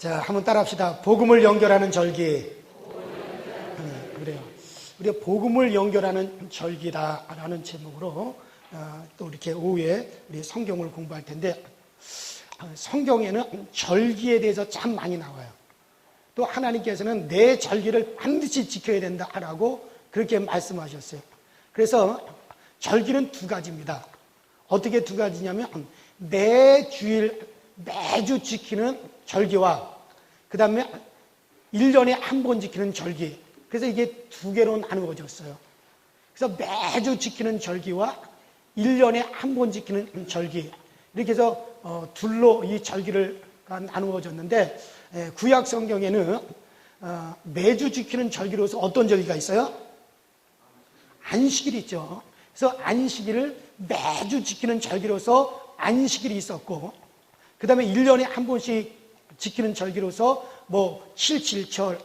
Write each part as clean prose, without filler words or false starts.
자, 한번 따라합시다. 복음을 연결하는 절기. 그래요. 우리가 복음을 연결하는 절기다라는 제목으로 또 이렇게 오후에 우리 성경을 공부할 텐데, 성경에는 절기에 대해서 참 많이 나와요. 또 하나님께서는 내 절기를 반드시 지켜야 된다라고 그렇게 말씀하셨어요. 그래서 절기는 두 가지입니다. 어떻게 두 가지냐면 매주 지키는 절기와 그 다음에 1년에 한 번 지키는 절기. 그래서 이게 두 개로 나누어졌어요. 그래서 매주 지키는 절기와 1년에 한 번 지키는 절기. 이렇게 해서 둘로 이 절기를 나누어졌는데, 구약 성경에는 매주 지키는 절기로서 어떤 절기가 있어요? 안식일이 있죠. 그래서 안식일을 매주 지키는 절기로서 안식일이 있었고, 그 다음에 1년에 한 번씩 지키는 절기로서 뭐 칠칠절,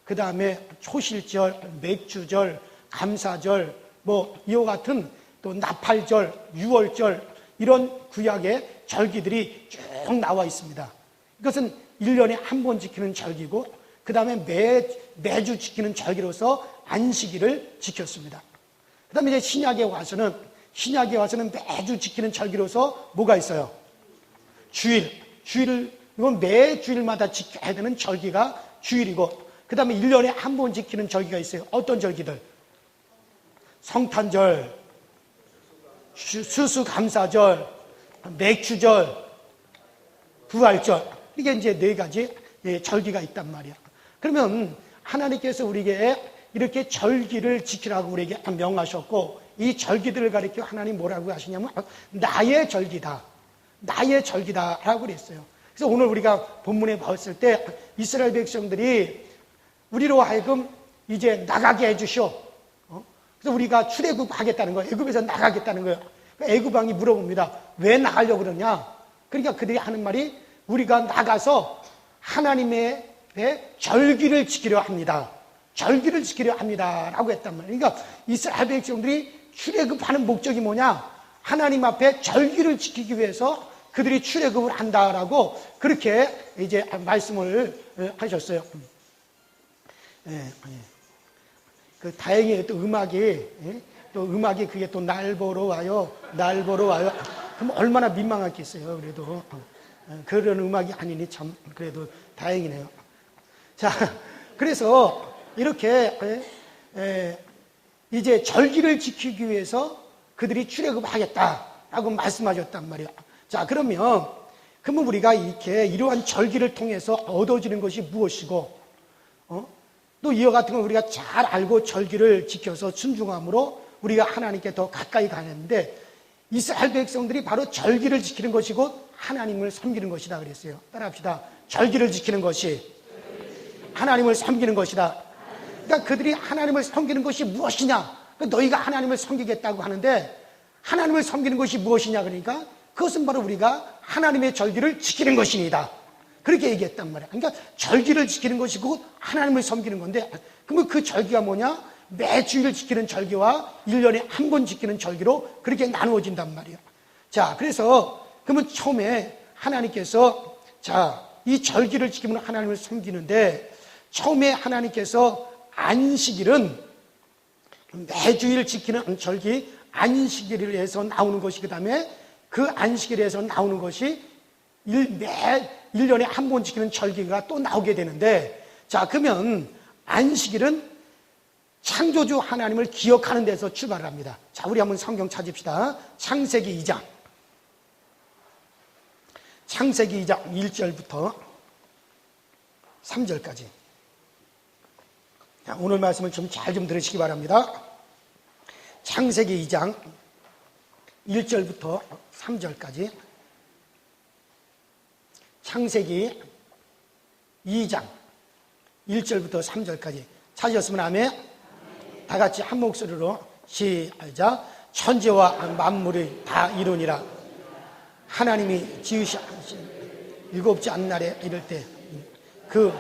그 다음에 초실절, 맥주절, 감사절, 뭐 이와 같은 또 나팔절, 유월절, 이런 구약의 절기들이 쭉 나와 있습니다. 이것은 1년에 한 번 지키는 절기고, 그 다음에 매주 지키는 절기로서 안식일을 지켰습니다. 그 다음에 이제 신약에 와서는 매주 지키는 절기로서 뭐가 있어요? 주일을, 이건 매 주일마다 지켜야 되는 절기가 주일이고, 그 다음에 1년에 한 번 지키는 절기가 있어요. 어떤 절기들? 성탄절, 수수감사절, 맥주절, 부활절. 이게 이제 네 가지 절기가 있단 말이야. 그러면 하나님께서 우리에게 이렇게 절기를 지키라고 우리에게 명하셨고, 이 절기들을 가리켜 하나님 뭐라고 하시냐면 나의 절기다라고 그랬어요. 그래서 오늘 우리가 본문에 봤을 때 이스라엘 백성들이 우리로 하여금 이제 나가게 해주시오. 그래서 우리가 출애굽 하겠다는 거예요. 애굽에서 나가겠다는 거예요. 애굽 왕이 물어봅니다. 왜 나가려고 그러냐? 그러니까 그들이 하는 말이 우리가 나가서 하나님의 절기를 지키려 합니다. 절기를 지키려 합니다. 라고 했단 말이에요. 그러니까 이스라엘 백성들이 출애굽하는 목적이 뭐냐? 하나님 앞에 절기를 지키기 위해서 그들이 출애굽을 한다라고 그렇게 이제 말씀을 하셨어요. 그 다행히 또 음악이 그게 또 날 보러 와요. 그럼 얼마나 민망하겠어요. 그래도 그런 음악이 아니니 참 그래도 다행이네요. 자, 그래서 이렇게 이제 절기를 지키기 위해서 그들이 출애굽하겠다라고 말씀하셨단 말이에요. 자, 그러면 우리가 이러한 절기를 통해서 얻어지는 것이 무엇이고, 또 이와 같은 걸 우리가 잘 알고 절기를 지켜서 순종함으로 우리가 하나님께 더 가까이 가는데, 이스라엘 백성들이 바로 절기를 지키는 것이고 하나님을 섬기는 것이다 그랬어요. 따라합시다. 절기를 지키는 것이 하나님을 섬기는 것이다. 그러니까 그들이 하나님을 섬기는 것이 무엇이냐? 너희가 하나님을 섬기겠다고 하는데 하나님을 섬기는 것이 무엇이냐? 그러니까 그것은 바로 우리가 하나님의 절기를 지키는 것이니다. 그렇게 얘기했단 말이야. 그러니까 절기를 지키는 것이고 하나님을 섬기는 건데, 그러면 그 절기가 뭐냐? 매주일 지키는 절기와 1년에 한 번 지키는 절기로 그렇게 나누어진단 말이야. 자, 그래서 그러면 처음에 하나님께서 이 절기를 지키면 하나님을 섬기는데, 처음에 하나님께서 안식일은 매주일 지키는 절기 안식일에서 나오는 것이, 그 다음에 그 안식일에서 나오는 것이 1년에 한 번 지키는 절기가 또 나오게 되는데, 자, 그러면 안식일은 창조주 하나님을 기억하는 데서 출발을 합니다. 자, 우리 한번 성경 찾읍시다. 창세기 2장 1절부터 3절까지. 자, 오늘 말씀을 좀 잘 들으시기 바랍니다. 창세기 2장 1절부터 3절까지. 창세기 2장 1절부터 3절까지 찾으셨으면 아멘. 다 같이 한 목소리로 시작. 천지와 만물을 다 이루니라. 하나님이 지으신 일곱째 한날에 이를 때 그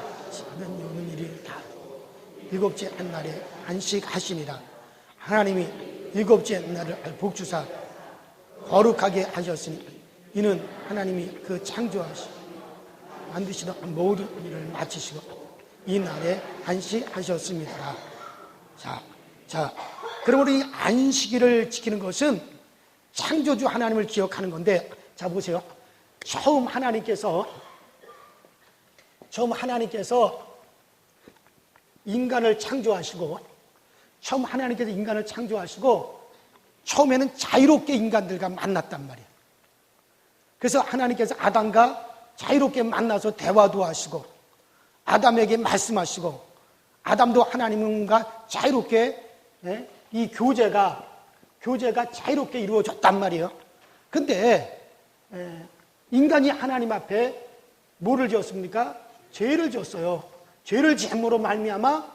모든 일이 다 일곱째 한날에 안식하시니라. 하나님이 일곱째 날을 복주사 거룩하게 하셨으니 이는 하나님이 그 창조하신 만드시던 모든 일을 마치시고 이 날에 안식하셨습니다. 자, 그러므로 이 안식일을 지키는 것은 창조주 하나님을 기억하는 건데, 자 보세요. 처음 하나님께서 인간을 창조하시고, 처음에는 자유롭게 인간들과 만났단 말이에요. 그래서 하나님께서 아담과 자유롭게 만나서 대화도 하시고, 아담에게 말씀하시고, 아담도 하나님과 자유롭게, 이 교제가 자유롭게 이루어졌단 말이에요. 근데 인간이 하나님 앞에 뭐를 지었습니까? 죄를 지었어요. 죄를 지음으로 말미암아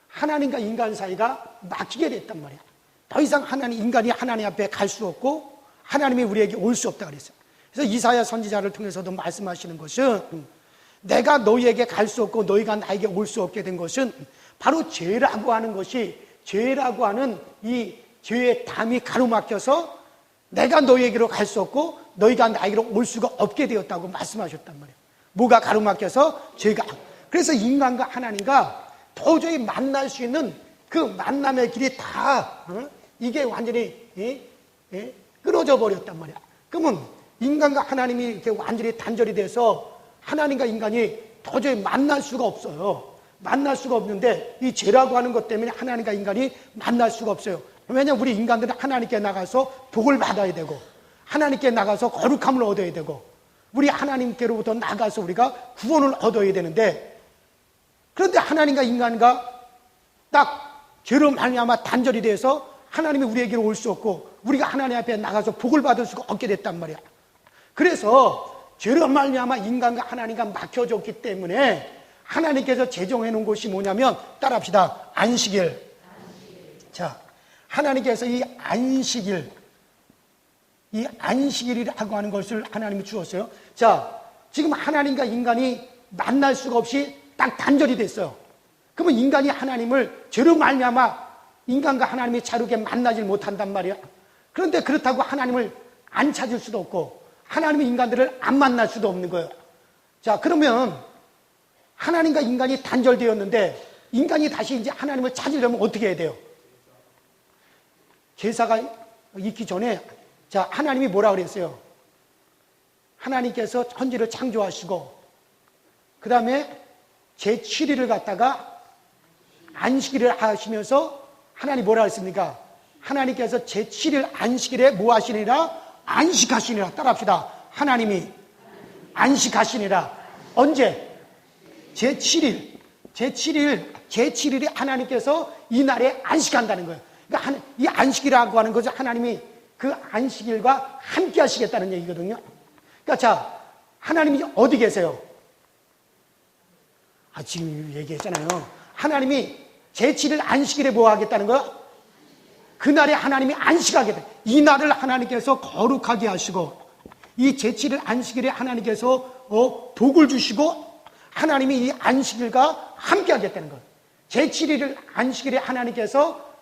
하나님과 인간 사이가 막히게 됐단 말이에요. 더 이상 인간이 하나님 앞에 갈 수 없고 하나님이 우리에게 올 수 없다 그랬어요. 그래서 이사야 선지자를 통해서도 말씀하시는 것은, 내가 너희에게 갈 수 없고 너희가 나에게 올 수 없게 된 것은 바로 죄라고 하는 이 죄의 담이 가로막혀서 내가 너희에게로 갈 수 없고 너희가 나에게로 올 수가 없게 되었다고 말씀하셨단 말이에요. 뭐가 가로막혀서? 죄가. 그래서 인간과 하나님과 도저히 만날 수 있는 그 만남의 길이 다 이게 완전히 끊어져 버렸단 말이야. 그러면 인간과 하나님이 이렇게 완전히 단절이 돼서 하나님과 인간이 도저히 만날 수가 없어요. 만날 수가 없는데 이 죄라고 하는 것 때문에 하나님과 인간이 만날 수가 없어요. 왜냐하면 우리 인간들은 하나님께 나가서 복을 받아야 되고, 하나님께 나가서 거룩함을 얻어야 되고, 우리 하나님께로부터 나가서 우리가 구원을 얻어야 되는데, 그런데 하나님과 인간과 딱 죄로 말미암아 단절이 돼서 하나님이 우리에게로 올 수 없고 우리가 하나님 앞에 나가서 복을 받을 수가 없게 됐단 말이야. 그래서 죄로 말미암아 인간과 하나님과 막혀졌기 때문에 하나님께서 제정해 놓은 것이 뭐냐면, 따라합시다. 안식일. 자, 하나님께서 이 안식일이라고 하는 것을 하나님이 주었어요. 자, 지금 하나님과 인간이 만날 수가 없이 딱 단절이 됐어요. 그러면 인간이 하나님을 죄로 말미암아 인간과 하나님이 자유롭게 만나질 못한단 말이야. 그런데 그렇다고 하나님을 안 찾을 수도 없고 하나님이 인간들을 안 만날 수도 없는 거예요. 자, 그러면 하나님과 인간이 단절되었는데 인간이 다시 이제 하나님을 찾으려면 어떻게 해야 돼요? 제사가 있기 전에, 자, 하나님이 뭐라 그랬어요? 하나님께서 천지를 창조하시고 그 다음에 제7일을 갖다가 안식일을 하시면서 하나님 뭐라 했습니까? 하나님께서 제7일 안식일에 뭐 하시니라? 안식하시니라. 따라합시다. 하나님이 안식하시니라. 언제? 제7일에 하나님께서 이 날에 안식한다는 거예요. 그러니까 이 안식이라고 하는 것은 하나님이 그 안식일과 함께 하시겠다는 얘기거든요. 그러니까 자, 하나님이 어디 계세요? 지금 얘기했잖아요. 하나님이 제7일 안식일에 뭐 하겠다는 거야? 그날에 하나님이 안식하겠다. 이 날을 하나님께서 거룩하게 하시고 이 제7일 안식일에 하나님께서 복을 주시고 하나님이 이 안식일과 함께 하겠다는 거예요. 제7일 안식일에 하나님께서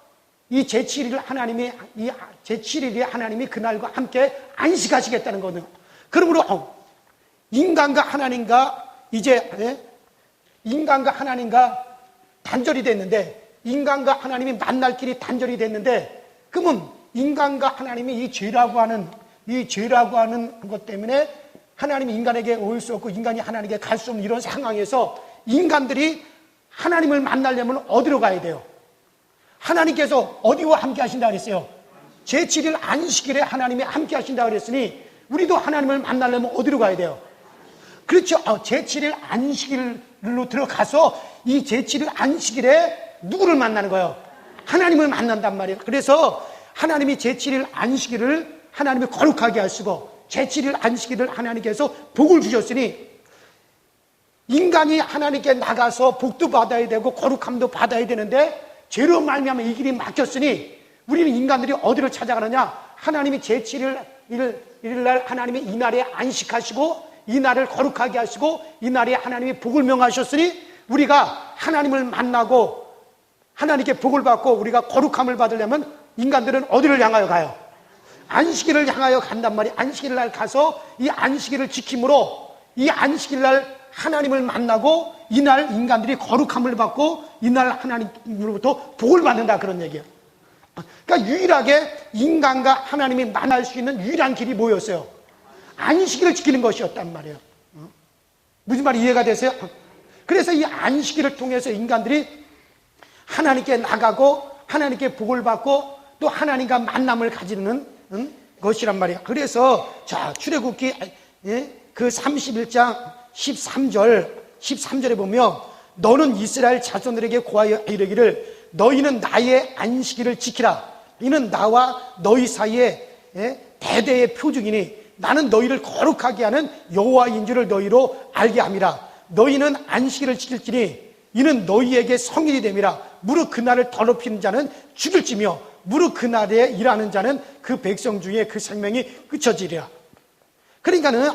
이 제7일을 하나님이 이 제7일에 하나님이 그날과 함께 안식하시겠다는 거거든요. 그러므로 인간과 하나님과 단절이 됐는데, 인간과 하나님이 만날 길이 단절이 됐는데, 그러면 인간과 하나님이 이 죄라고 하는 것 때문에 하나님이 인간에게 올 수 없고 인간이 하나님에게 갈 수 없는 이런 상황에서 인간들이 하나님을 만나려면 어디로 가야 돼요? 하나님께서 어디와 함께 하신다 그랬어요? 제7일 안식일에 하나님이 함께 하신다 그랬으니 우리도 하나님을 만나려면 어디로 가야 돼요? 그렇죠. 제7일 안식일로 들어가서 이 제7일 안식일에 누구를 만나는 거예요? 하나님을 만난단 말이에요. 그래서 하나님이 제7일 안식일을 하나님이 거룩하게 하시고 제7일 안식일을 하나님께서 복을 주셨으니 인간이 하나님께 나가서 복도 받아야 되고 거룩함도 받아야 되는데 죄로 말미암아 이 길이 막혔으니 우리는 인간들이 어디로 찾아가느냐? 하나님이 제7일 날 하나님이 이 날에 안식하시고 이 날을 거룩하게 하시고 이 날에 하나님이 복을 명하셨으니 우리가 하나님을 만나고 하나님께 복을 받고 우리가 거룩함을 받으려면 인간들은 어디를 향하여 가요? 안식일을 향하여 간단 말이에요. 안식일 날 가서 이 안식일을 지킴으로 이 안식일 날 하나님을 만나고 이날 인간들이 거룩함을 받고 이날 하나님으로부터 복을 받는다 그런 얘기예요. 그러니까 유일하게 인간과 하나님이 만날 수 있는 유일한 길이 뭐였어요? 안식일을 지키는 것이었단 말이에요. 무슨 말이 이해가 되세요? 그래서 이 안식일을 통해서 인간들이 하나님께 나가고 하나님께 복을 받고 또 하나님과 만남을 가지는 것이란 말이에요. 그래서 자, 출애굽기 그 31장 13절에 보면 너는 이스라엘 자손들에게 고하여 이르기를 너희는 나의 안식일을 지키라. 이는 나와 너희 사이에 대대의 표징이니 나는 너희를 거룩하게 하는 여호와인 줄을 너희로 알게 함이라. 너희는 안식일을 지킬지니 이는 너희에게 성일이 됨이라. 무릇 그날을 더럽히는 자는 죽일지며 무릇 그날에 일하는 자는 그 백성 중에 그 생명이 끊어지리라. 그러니까는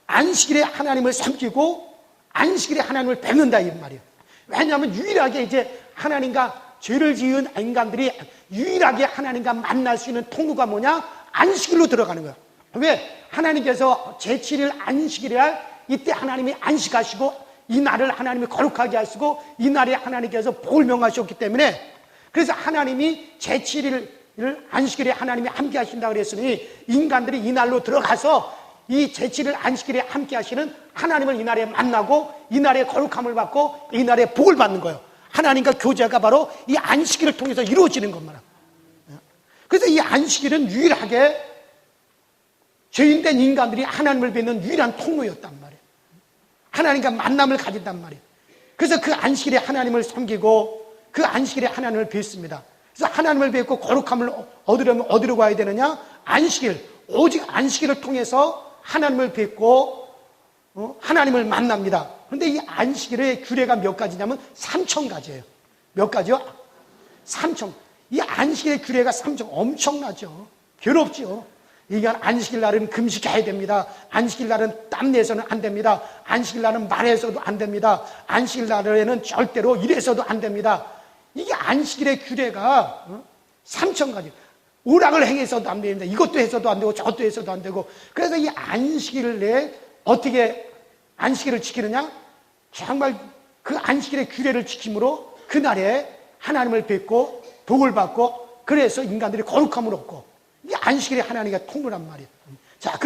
안식일에 하나님을 섬기고 안식일에 하나님을 뵙는다 이 말이에요. 왜냐하면 유일하게 이제 하나님과 죄를 지은 인간들이 유일하게 하나님과 만날 수 있는 통로가 뭐냐? 안식일로 들어가는 거예요. 왜? 하나님께서 제7일 안식일에 이때 하나님이 안식하시고 이 날을 하나님이 거룩하게 하시고 이 날에 하나님께서 복을 명하셨기 때문에 그래서 하나님이 제7일 안식일에 하나님이 함께 하신다 그랬으니 인간들이 이 날로 들어가서 이 제7일 안식일에 함께 하시는 하나님을 이 날에 만나고 이 날에 거룩함을 받고 이 날에 복을 받는 거예요. 하나님과 교제가 바로 이 안식일을 통해서 이루어지는 것만. 그래서 이 안식일은 유일하게 죄인된 인간들이 하나님을 뵙는 유일한 통로였단 말이에요. 하나님과 만남을 가진단 말이에요. 그래서 그 안식일에 하나님을 섬기고 그 안식일에 하나님을 뵙습니다. 그래서 하나님을 뵙고 거룩함을 얻으려면 어디로 가야 되느냐? 안식일. 오직 안식일을 통해서 하나님을 뵙고 하나님을 만납니다. 그런데 이 안식일의 규례가 몇 가지냐면 3,000가지예요. 몇 가지요? 3,000. 이 안식일의 규례가 3,000. 엄청나죠. 괴롭죠. 이게 안식일 날은 금식해야 됩니다. 안식일 날은 땀내서는 안 됩니다. 안식일 날은 말해서도 안 됩니다. 안식일 날에는 절대로 이래서도 안 됩니다. 이게 안식일의 규례가 3,000가지. 오락을 행해서도 안 됩니다. 이것도 해서도 안 되고 저것도 해서도 안 되고. 그래서 이 안식일 내에 어떻게 안식일을 지키느냐? 정말 그 안식일의 규례를 지킴으로 그날에 하나님을 뵙고 복을 받고 그래서 인간들이 거룩함을 얻고 이 안식일에 하나님과 통로란 말이에요. 자,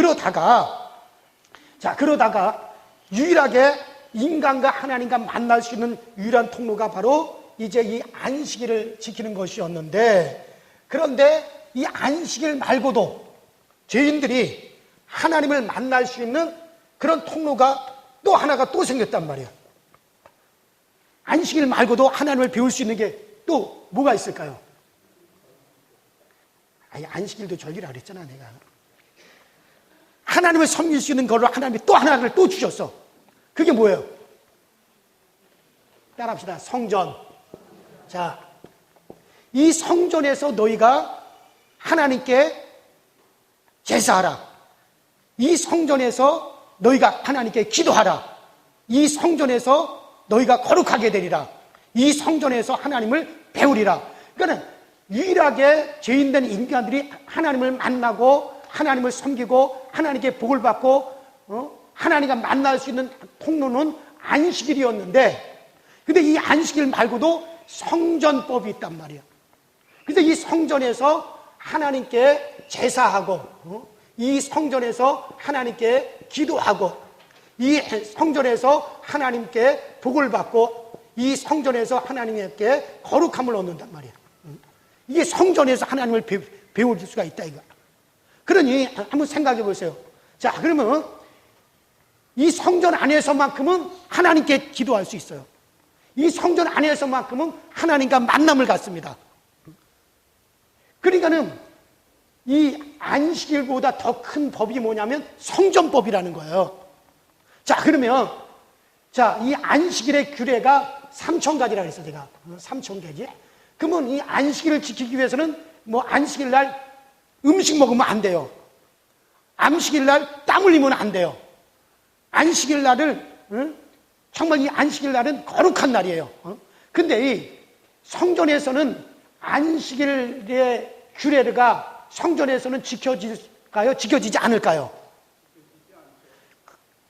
그러다가 유일하게 인간과 하나님과 만날 수 있는 유일한 통로가 바로 이제 이 안식일을 지키는 것이었는데 그런데 이 안식일 말고도 죄인들이 하나님을 만날 수 있는 그런 통로가 또 하나가 또 생겼단 말이에요. 안식일 말고도 하나님을 배울 수 있는 게 또 뭐가 있을까요? 아니, 안식일도 절기라 그랬잖아, 내가. 하나님을 섬길 수 있는 걸로 하나님이 또 하나를 또 주셨어. 그게 뭐예요? 따라합시다. 성전. 자, 이 성전에서 너희가 하나님께 제사하라. 이 성전에서 너희가 하나님께 기도하라. 이 성전에서 너희가 거룩하게 되리라. 이 성전에서 하나님을 배우리라. 그러니까 유일하게 죄인된 인간들이 하나님을 만나고 하나님을 섬기고 하나님께 복을 받고 하나님과 만날 수 있는 통로는 안식일이었는데 근데 이 안식일 말고도 성전법이 있단 말이에요. 그래서 이 성전에서 하나님께 제사하고 이 성전에서 하나님께 기도하고 이 성전에서 하나님께 복을 받고 이 성전에서 하나님께 거룩함을 얻는단 말이에요. 이게 성전에서 하나님을 배울 수가 있다 이거. 그러니 한번 생각해 보세요. 자, 그러면 이 성전 안에서만큼은 하나님께 기도할 수 있어요. 이 성전 안에서만큼은 하나님과 만남을 갖습니다. 그러니까는 이 안식일보다 더 큰 법이 뭐냐면 성전법이라는 거예요. 자, 그러면 자, 이 안식일의 규례가 3,000가지라고 했어, 제가. 3,000가지. 그러면 이 안식일을 지키기 위해서는 뭐 안식일 날 음식 먹으면 안 돼요. 안식일 날 땀 흘리면 안 돼요. 안식일 날을 정말 이 안식일 날은 거룩한 날이에요. 근데 이 성전에서는 안식일의 규례가 성전에서는 지켜질까요? 지켜지지 않을까요?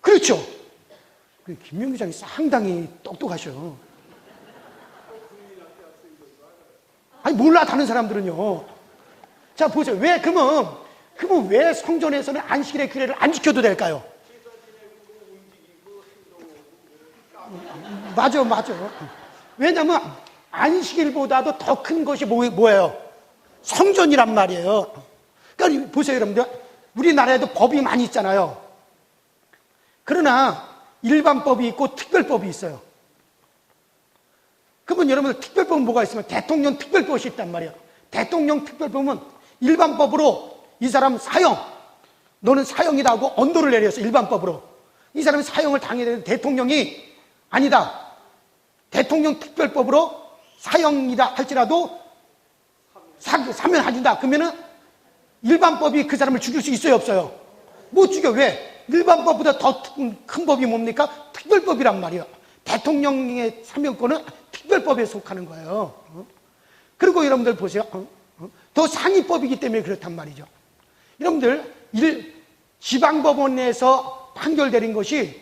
그렇죠. 김명기장이 상당히 똑똑하셔. 아니, 몰라, 다른 사람들은요. 자, 보세요. 그러면 왜 성전에서는 안식일의 규례를 안 지켜도 될까요? 맞아. 왜냐면 안식일보다도 더 큰 것이 뭐예요? 성전이란 말이에요. 그러니까 보세요, 여러분들. 우리나라에도 법이 많이 있잖아요. 그러나 일반법이 있고 특별법이 있어요. 그러면 여러분들 특별법은 뭐가 있으면 대통령 특별법이 있단 말이에요. 대통령 특별법은 일반법으로 이 사람 너는 사형이다 하고 언도를 내렸어. 일반법으로. 이 사람이 사형을 당해야 되는 대통령이 아니다. 대통령 특별법으로 사형이다 할지라도 사면해준다. 그러면은 일반법이 그 사람을 죽일 수 있어요, 없어요? 못 죽여. 왜? 일반법보다 더 큰 법이 뭡니까? 특별법이란 말이에요. 대통령의 사면권은 특별법에 속하는 거예요. 그리고 여러분들 보세요. 더 상위법이기 때문에 그렇단 말이죠. 여러분들 지방법원에서 판결 내린 것이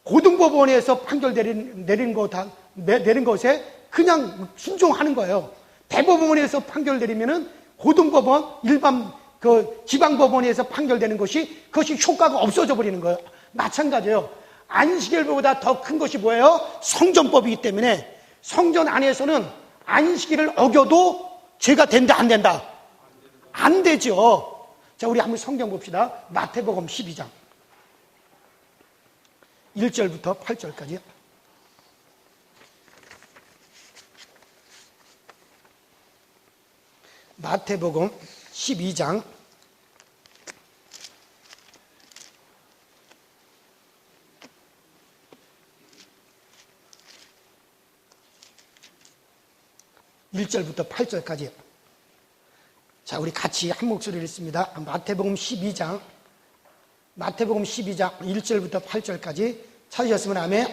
고등법원에서 판결 내린 것에 그냥 순종하는 거예요. 대법원에서 판결 내리면은 고등법원, 지방법원에서 판결되는 그것이 효과가 없어져 버리는 거예요. 마찬가지예요. 안식일보다 더 큰 것이 뭐예요? 성전법이기 때문에 성전 안에서는 안식일을 어겨도 죄가 된다, 안 된다? 안 되죠. 자, 우리 한번 성경 봅시다. 마태복음 12장 1절부터 8절까지. 마태복음 12장 1절부터 8절까지. 자, 우리 같이 한 목소리를 읽습니다. 마태복음 12장 1절부터 8절까지 찾으셨으면 아멘.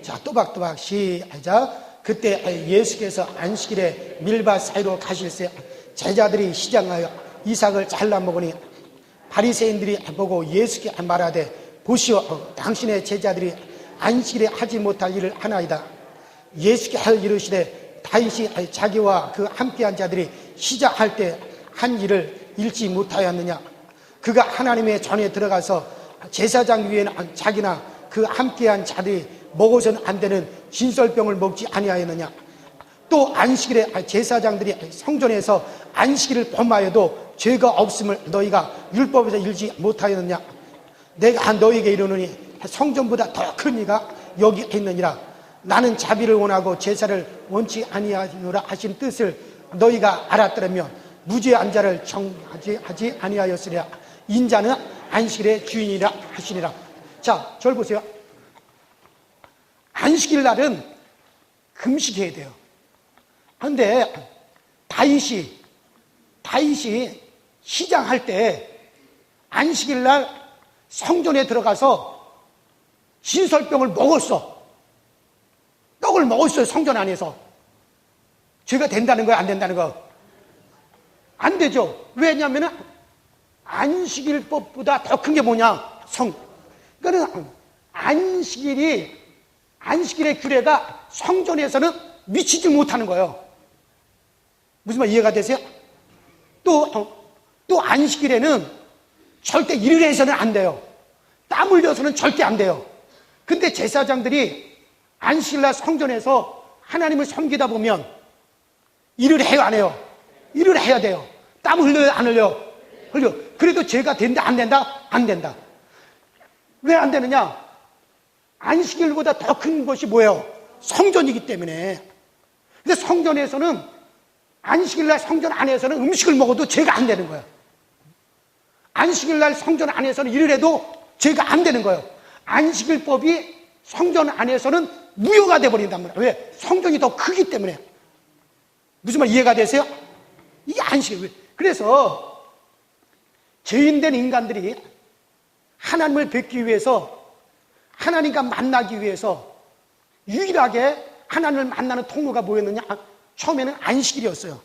자, 또박또박 시작. 그때 예수께서 안식일에 밀밭 사이로 가실새 제자들이 시장하여 이삭을 잘라 먹으니 바리새인들이 보고 예수께 말하되 보시오, 당신의 제자들이 안식일에 하지 못할 일을 하나이다. 예수께 이르시되 다윗이 자기와 그 함께한 자들이 시작할 때 한 일을 잃지 못하였느냐? 그가 하나님의 전에 들어가서 제사장 위에는 자기나 그 함께한 자들이 먹어서는 안 되는 진설병을 먹지 아니하였느냐? 또 안식일에 제사장들이 성전에서 안식일을 범하여도 죄가 없음을 너희가 율법에서 읽지 못하였느냐? 내가 너희에게 이르노니 성전보다 더 큰 이가 여기 있느니라. 나는 자비를 원하고 제사를 원치 아니하노라 하신 뜻을 너희가 알았더라면 무죄한 자를 정하지 아니하였으리라. 인자는 안식일의 주인이라 하시니라. 자, 저를 보세요. 안식일 날은 금식해야 돼요. 그런데 다윗이 시장할 때 안식일 날 성전에 들어가서 진설병을 먹었어. 떡을 먹었어요, 성전 안에서. 죄가 된다는 거야, 안 된다는 거? 안 되죠. 왜냐하면 안식일법보다 더 큰 게 뭐냐? 그러니까 안식일의 규례가 성전에서는 미치지 못하는 거예요. 무슨 말 이해가 되세요? 또 안식일에는 절대 일을 해서는 안 돼요. 땀 흘려서는 절대 안 돼요. 근데 제사장들이 안식일날 성전에서 하나님을 섬기다 보면 일을 해요, 안 해요? 일을 해야 돼요. 땀 흘려요, 안 흘려요? 흘려. 그래도 죄가 된다, 안 된다? 안 된다. 왜 안 되느냐? 안식일보다 더 큰 것이 뭐예요? 성전이기 때문에. 근데 성전에서는 안식일날 성전 안에서는 음식을 먹어도 죄가 안 되는 거예요. 안식일날 성전 안에서는 일을 해도 죄가 안 되는 거예요. 안식일법이 성전 안에서는 무효가 돼버린단 말이에요. 왜? 성전이 더 크기 때문에. 무슨 말 이해가 되세요? 이게 안식일. 그래서 죄인된 인간들이 하나님을 뵙기 위해서, 하나님과 만나기 위해서 유일하게 하나님을 만나는 통로가 뭐였느냐? 처음에는 안식일이었어요.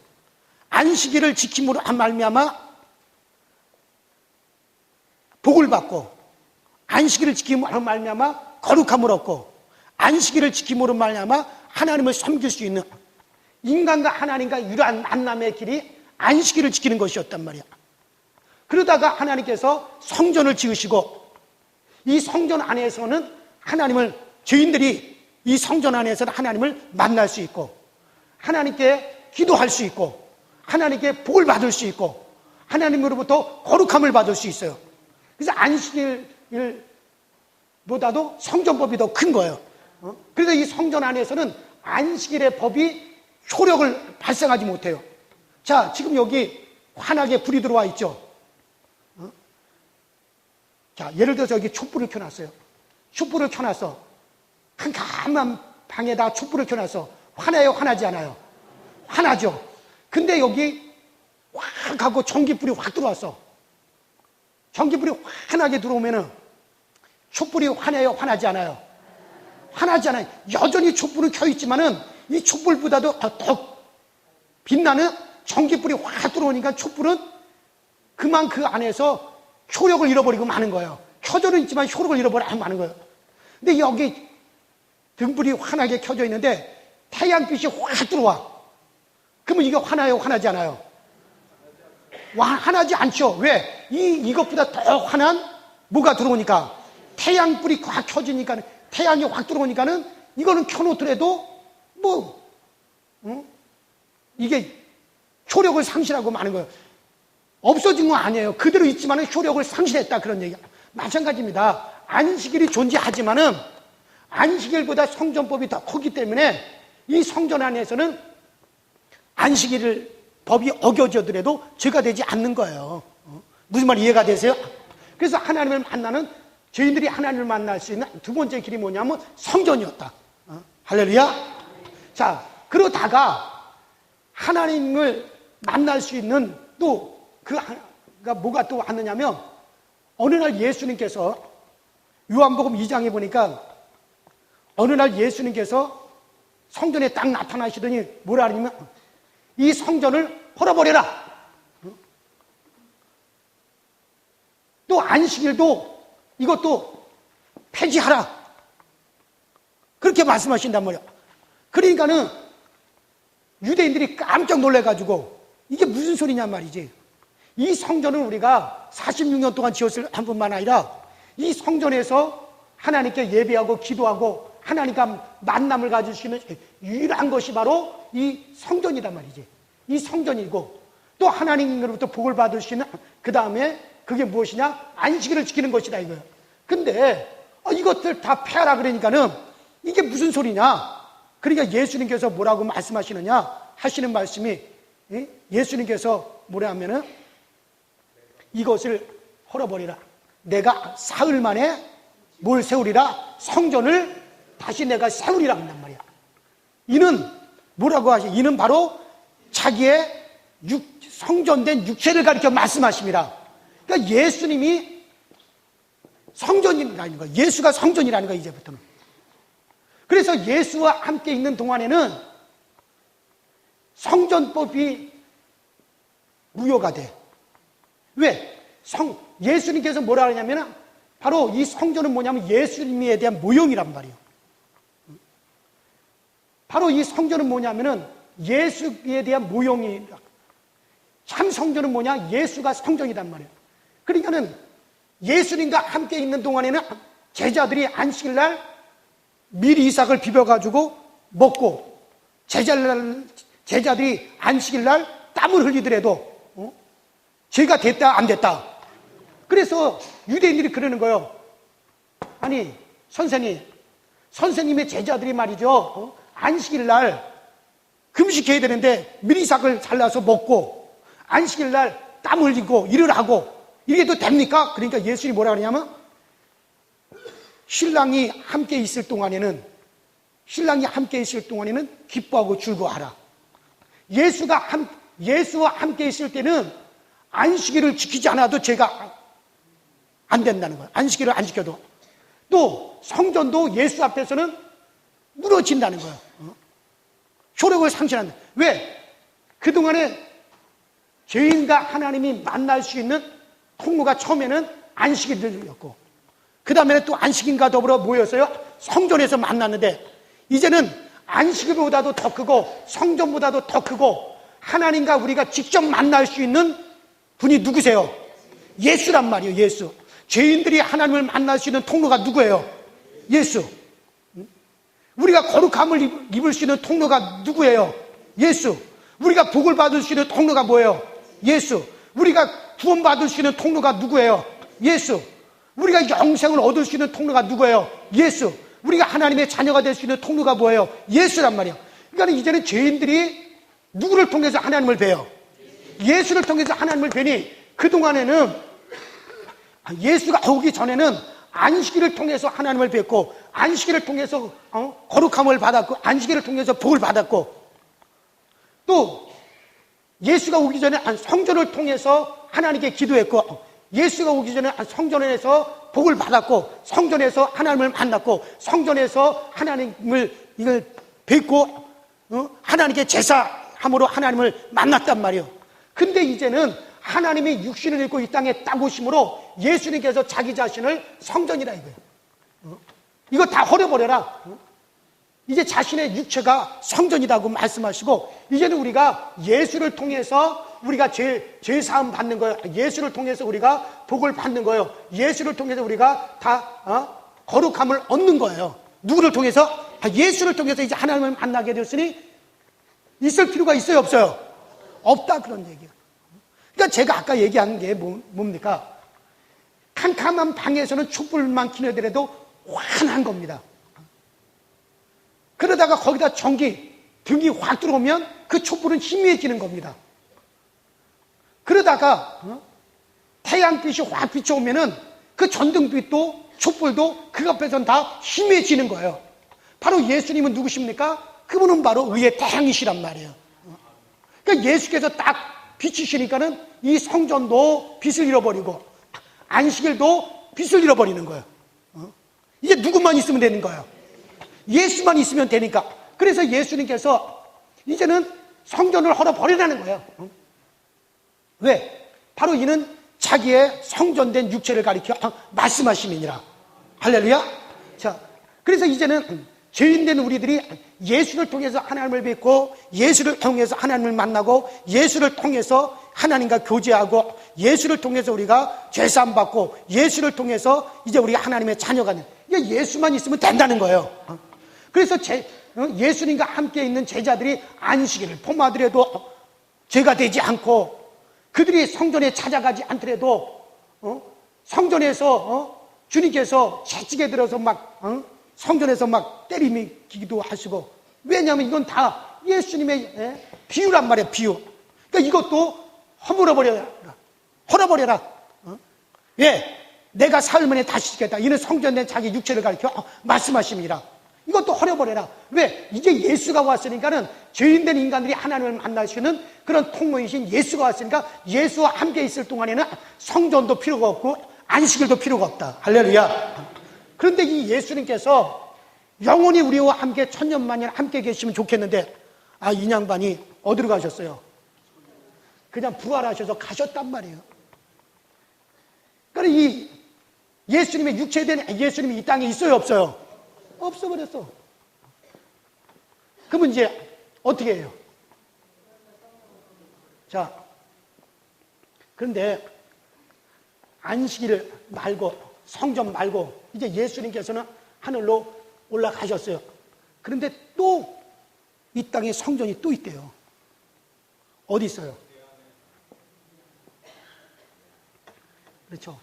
안식일을 지킴으로 한 말미암아 복을 받고, 안식일을 지킴으로 한 말미암아 거룩함을 얻고 안식일을 지킴으로 말미암아 하나님을 섬길 수 있는 인간과 하나님과 이러한 만남의 길이 안식일을 지키는 것이었단 말이야. 그러다가 하나님께서 성전을 지으시고 이 성전 안에서는 죄인들이 이 성전 안에서는 하나님을 만날 수 있고 하나님께 기도할 수 있고 하나님께 복을 받을 수 있고 하나님으로부터 거룩함을 받을 수 있어요. 그래서 안식일보다도 성전법이 더 큰 거예요. 그래서 이 성전 안에서는 안식일의 법이 효력을 발생하지 못해요. 자, 지금 여기 환하게 불이 들어와 있죠. 자, 예를 들어서 여기 촛불을 켜놨어요. 촛불을 켜놨어. 캄캄한 방에다 촛불을 켜놨어. 화나요? 화나지 않아요? 화나죠. 근데 여기 확 하고 전기불이 확 들어왔어. 전기불이 환하게 들어오면은 촛불이 화나요? 화나지 않아요? 화나지 않아요. 여전히 촛불은 켜있지만은 이 촛불보다도 더 빛나는 전기불이 확 들어오니까 촛불은 그만 그 안에서 효력을 잃어버리고 마는 거예요. 켜져는 있지만 효력을 잃어버리고 마는 거예요. 근데 여기 등불이 환하게 켜져 있는데 태양빛이 확 들어와. 그러면 이게 화나요? 화나지 않아요? 화나지 않죠. 왜? 이것보다 더 환한 뭐가 들어오니까 태양불이 확 켜지니까 태양이 확 들어오니까는 이거는 켜놓더라도 이게 효력을 상실하고 마는 거예요. 없어진 건 아니에요. 그대로 있지만은 효력을 상실했다 그런 얘기야. 마찬가지입니다. 안식일이 존재하지만은 안식일보다 성전법이 더 크기 때문에 이 성전 안에서는 안식일 법이 어겨져더라도 죄가 되지 않는 거예요. 무슨 말 이해가 되세요? 그래서 하나님을 만나는 저희들이 하나님을 만날 수 있는 두 번째 길이 뭐냐면 성전이었다. 할렐루야. 자, 그러다가 하나님을 만날 수 있는 또 그가 뭐가 또 왔느냐면 어느 날 예수님께서 요한복음 2장에 보니까 어느 날 예수님께서 성전에 딱 나타나시더니 뭐라 하냐면 이 성전을 헐어버려라. 또 안식일도 이것도 폐지하라. 그렇게 말씀하신단 말이야. 그러니까는 유대인들이 깜짝 놀래가지고 이게 무슨 소리냐 말이지. 이 성전을 우리가 46년 동안 지었을 뿐만 아니라 이 성전에서 하나님께 예배하고 기도하고 하나님과 만남을 가질 수 있는 유일한 것이 바로 이 성전이란 말이지. 이 성전이고 또 하나님으로부터 복을 받을 수 있는 그 다음에 그게 무엇이냐? 안식일을 지키는 것이다 이거예요. 근데 이것들 다 폐하라 그러니까는 이게 무슨 소리냐? 그러니까 예수님께서 뭐라고 말씀하시느냐? 하시는 말씀이 예수님께서 뭐라 하면은 이것을 헐어버리라. 내가 사흘 만에 뭘 세우리라? 성전을 다시 내가 세우리라 한단 말이야. 이는 뭐라고 하시? 이는 바로 자기의 성전된 육체를 가리켜 말씀하십니다. 그러니까 예수님이 성전이라는 거야. 예수가 성전이라는 거야, 이제부터는. 그래서 예수와 함께 있는 동안에는 성전법이 무효가 돼. 왜? 예수님께서 뭐라 하냐면 바로 이 성전은 뭐냐면 예수님에 대한 모형이란 말이에요. 바로 이 성전은 뭐냐면은 예수에 대한 모형이라. 참 성전은 뭐냐? 예수가 성전이란 말이에요. 그러니까는 예수님과 함께 있는 동안에는 제자들이 안식일날 미리 이삭을 비벼가지고 먹고 제자들이 안식일날 땀을 흘리더라도 죄가 됐다 안 됐다. 그래서 유대인들이 그러는 거예요. 아니 선생님의 제자들이 말이죠. 안식일날 금식해야 되는데 미리삭을 잘라서 먹고 안식일날 땀 흘리고 일을 하고 이게 또 됩니까? 그러니까 예수님이 뭐라 그러냐면 신랑이 함께 있을 동안에는 기뻐하고 즐거워하라. 예수와 함께 있을 때는 안식일을 지키지 않아도 죄가 안 된다는 거예요. 안식일을 안 지켜도. 또 성전도 예수 앞에서는 무너진다는 거예요. 효력을 상실한다. 왜? 그동안에 죄인과 하나님이 만날 수 있는 통로가 처음에는 안식일이었고 그 다음에 또 안식일과 더불어 모였어요. 성전에서 만났는데 이제는 안식일보다도 더 크고 성전보다도 더 크고 하나님과 우리가 직접 만날 수 있는 분이 누구세요? 예수란 말이에요. 예수. 죄인들이 하나님을 만날 수 있는 통로가 누구예요? 예수. 우리가 거룩함을 입을 수 있는 통로가 누구예요? 예수. 우리가 복을 받을 수 있는 통로가 뭐예요? 예수. 우리가 구원받을 수 있는 통로가 누구예요? 예수. 우리가 영생을 얻을 수 있는 통로가 누구예요? 예수. 우리가 하나님의 자녀가 될 수 있는 통로가 뭐예요? 예수란 말이에요. 그러니까 이제는 죄인들이 누구를 통해서 하나님을 뵈요? 예수를 통해서 하나님을 뵈니 그동안에는 예수가 오기 전에는 안식일을 통해서 하나님을 뵙고 안식일을 통해서 거룩함을 받았고 안식일을 통해서 복을 받았고 또 예수가 오기 전에 성전을 통해서 하나님께 기도했고 예수가 오기 전에 성전에서 복을 받았고 성전에서 하나님을 만났고 성전에서 하나님을 이걸 뵙고 하나님께 제사함으로 하나님을 만났단 말이에요. 근데 이제는 하나님이 육신을 입고 이 땅에 딱 오심으로 예수님께서 자기 자신을 성전이라 이거예요. 이거 다 버려버려라. 이제 자신의 육체가 성전이라고 말씀하시고 이제는 우리가 예수를 통해서 우리가 죄사함 받는 거예요. 예수를 통해서 우리가 복을 받는 거예요. 예수를 통해서 우리가 다 거룩함을 얻는 거예요. 누구를 통해서? 예수를 통해서 이제 하나님을 만나게 되었으니 있을 필요가 있어요? 없어요? 없다 그런 얘기예요. 그러니까 제가 아까 얘기한 게 뭡니까? 캄캄한 방에서는 촛불만 켜더라도 환한 겁니다. 그러다가 거기다 등이 확 들어오면 그 촛불은 희미해지는 겁니다. 그러다가 태양빛이 확 비춰오면은 그 전등빛도 촛불도 그 앞에서는 다 희미해지는 거예요. 바로 예수님은 누구십니까? 그분은 바로 의의 태양이시란 말이에요. 그러니까 예수께서 딱 비치시니까는 이 성전도 빛을 잃어버리고 안식일도 빛을 잃어버리는 거예요. 이제 누구만 있으면 되는 거예요. 예수만 있으면 되니까. 그래서 예수님께서 이제는 성전을 헐어버리라는 거예요. 왜? 바로 이는 자기의 성전된 육체를 가리켜 말씀하심이니라. 할렐루야. 자, 그래서 이제는 죄인된 우리들이 예수를 통해서 하나님을 뵙고 예수를 통해서 하나님을 만나고 예수를 통해서 하나님과 교제하고 예수를 통해서 우리가 죄사함 받고 예수를 통해서 이제 우리가 하나님의 자녀가 되는, 이게 예수만 있으면 된다는 거예요. 그래서 예수님과 함께 있는 제자들이 안식일을 포마하더라도 죄가 되지 않고 그들이 성전에 찾아가지 않더라도 성전에서 주님께서 채찍에 들어서 막 성전에서 막 때리기도 하시고, 왜냐하면 이건 다 예수님의 비유란 말이에요. 비유. 그러니까 이것도 헐어버려라. 예, 내가 사흘 만에 다시 지겠다. 이는 성전된 자기 육체를 가리켜 말씀하십니다. 이것도 헐어버려라. 왜? 이제 예수가 왔으니까는 죄인된 인간들이 하나님을 만날 수 있는 그런 통로이신 예수가 왔으니까 예수와 함께 있을 동안에는 성전도 필요가 없고 안식일도 필요가 없다. 할렐루야. 그런데 이 예수님께서 영원히 우리와 함께 천년만년 함께 계시면 좋겠는데 이 양반이 어디로 가셨어요? 그냥 부활하셔서 가셨단 말이에요. 그러니까 이 예수님의 육체된 예수님이 이 땅에 있어요? 없어요? 없어버렸어. 그러면 이제 어떻게 해요? 자, 그런데 안식일 말고 성전 말고 이제 예수님께서는 하늘로 올라가셨어요. 그런데 또 이 땅에 성전이 또 있대요. 어디 있어요? 그렇죠.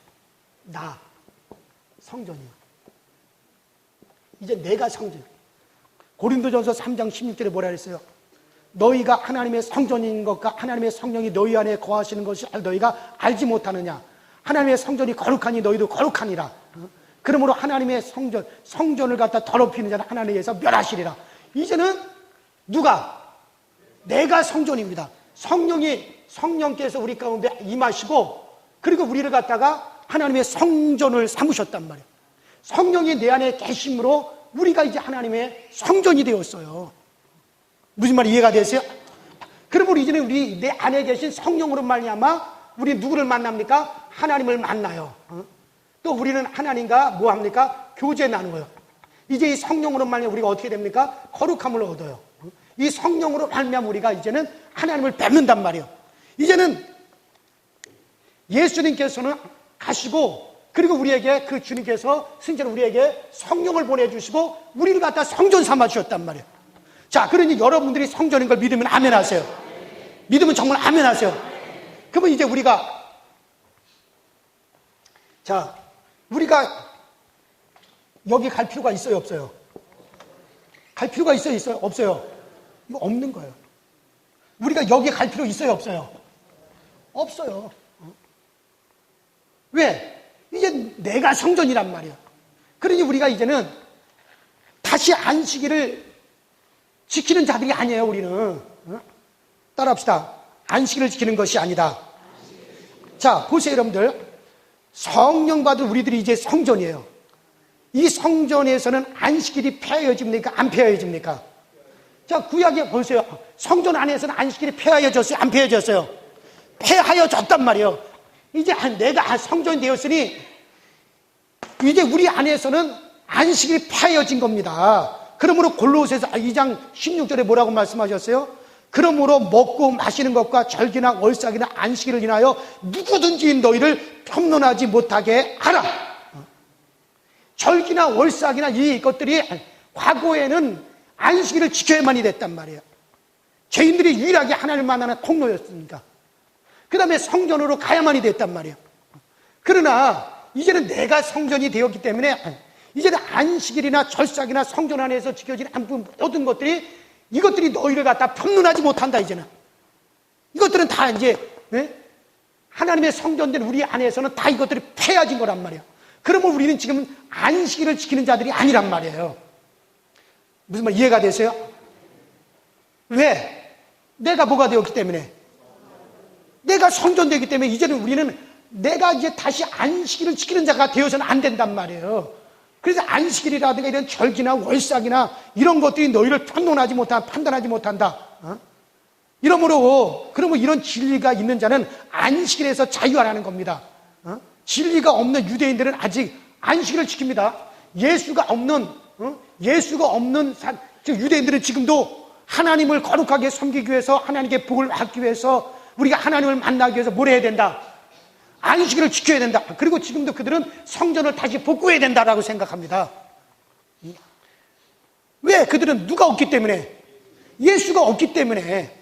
성전이요. 이제 내가 성전. 고린도전서 3장 16절에 뭐라 그랬어요? 너희가 하나님의 성전인 것과 하나님의 성령이 너희 안에 거하시는 것을 너희가 알지 못하느냐? 하나님의 성전이 거룩하니 너희도 거룩하니라. 그러므로 하나님의 성전을 갖다 더럽히는 자는 하나님께서 멸하시리라. 이제는 누가? 내가 성전입니다. 성령께서 우리 가운데 임하시고 그리고 우리를 갖다가 하나님의 성전을 삼으셨단 말이에요. 성령이 내 안에 계심으로 우리가 이제 하나님의 성전이 되었어요. 무슨 말이 이해가 되세요? 그러므로 이제는 우리 내 안에 계신 성령으로 말미암아 우리 누구를 만납니까? 하나님을 만나요. 또 우리는 하나님과 뭐 합니까? 교제 나누어요. 이제 이 성령으로 말미암아 우리가 어떻게 됩니까? 거룩함을 얻어요. 이 성령으로 말미암아 우리가 이제는 하나님을 뵙는단 말이에요. 이제는 예수님께서는 가시고, 그리고 우리에게 그 주님께서 승자는 우리에게 성령을 보내주시고 우리를 갖다 성전 삼아 주셨단 말이에요. 자, 그러니 여러분들이 성전인 걸 믿으면 아멘 하세요. 믿으면 정말 아멘 하세요. 그러면 이제 우리가 여기 갈 필요가 있어요, 없어요? 갈 필요가 있어요, 없어요? 이거 없는 거예요. 우리가 여기 갈 필요 있어요, 없어요? 없어요. 왜? 이제 내가 성전이란 말이야. 그러니 우리가 이제는 다시 안식일을 지키는 자들이 아니에요, 우리는. 따라합시다. 안식일을 지키는 것이 아니다. 자, 보세요, 여러분들. 성령 받은 우리들이 이제 성전이에요. 이 성전에서는 안식일이 폐하여집니까? 안 폐하여집니까? 자, 구약에 보세요. 성전 안에서는 안식일이 폐하여졌어요? 안 폐하여졌어요? 폐하여졌단 말이에요. 이제 내가 성전이 되었으니 이제 우리 안에서는 안식일이 폐하여진 겁니다. 그러므로 골로새서 2장 16절에 뭐라고 말씀하셨어요? 그러므로 먹고 마시는 것과 절기나 월삭이나 안식일을 인하여 누구든지 너희를 평론하지 못하게 하라. 절기나 월삭이나 이것들이 과거에는 안식일을 지켜야만이 됐단 말이에요. 죄인들이 유일하게 하나님을 만나는 통로였으니까. 그 다음에 성전으로 가야만이 됐단 말이에요. 그러나 이제는 내가 성전이 되었기 때문에 이제는 안식일이나 절삭이나 성전 안에서 지켜지는 모든 것들이 이것들이 너희를 갖다 평론하지 못한다. 이제는 이것들은 다 이제 하나님의 성전된 우리 안에서는 다 이것들이 폐해진 거란 말이에요. 그러면 우리는 지금 안식일을 지키는 자들이 아니란 말이에요. 무슨 말 이해가 되세요? 왜? 내가 뭐가 되었기 때문에, 내가 성전되기 때문에 이제는 우리는 내가 이제 다시 안식일을 지키는 자가 되어서는 안 된단 말이에요. 그래서 안식일이라든가 이런 절기나 월삭이나 이런 것들이 너희를 평론하지 못한다, 판단하지 못한다. 그러므로 이런 진리가 있는 자는 안식일에서 자유하라는 겁니다. 진리가 없는 유대인들은 아직 안식일을 지킵니다. 예수가 없는 즉 유대인들은 지금도 하나님을 거룩하게 섬기기 위해서, 하나님께 복을 받기 위해서, 우리가 하나님을 만나기 위해서 뭘 해야 된다? 안식일을 지켜야 된다. 그리고 지금도 그들은 성전을 다시 복구해야 된다라고 생각합니다. 왜? 그들은 누가 없기 때문에, 예수가 없기 때문에.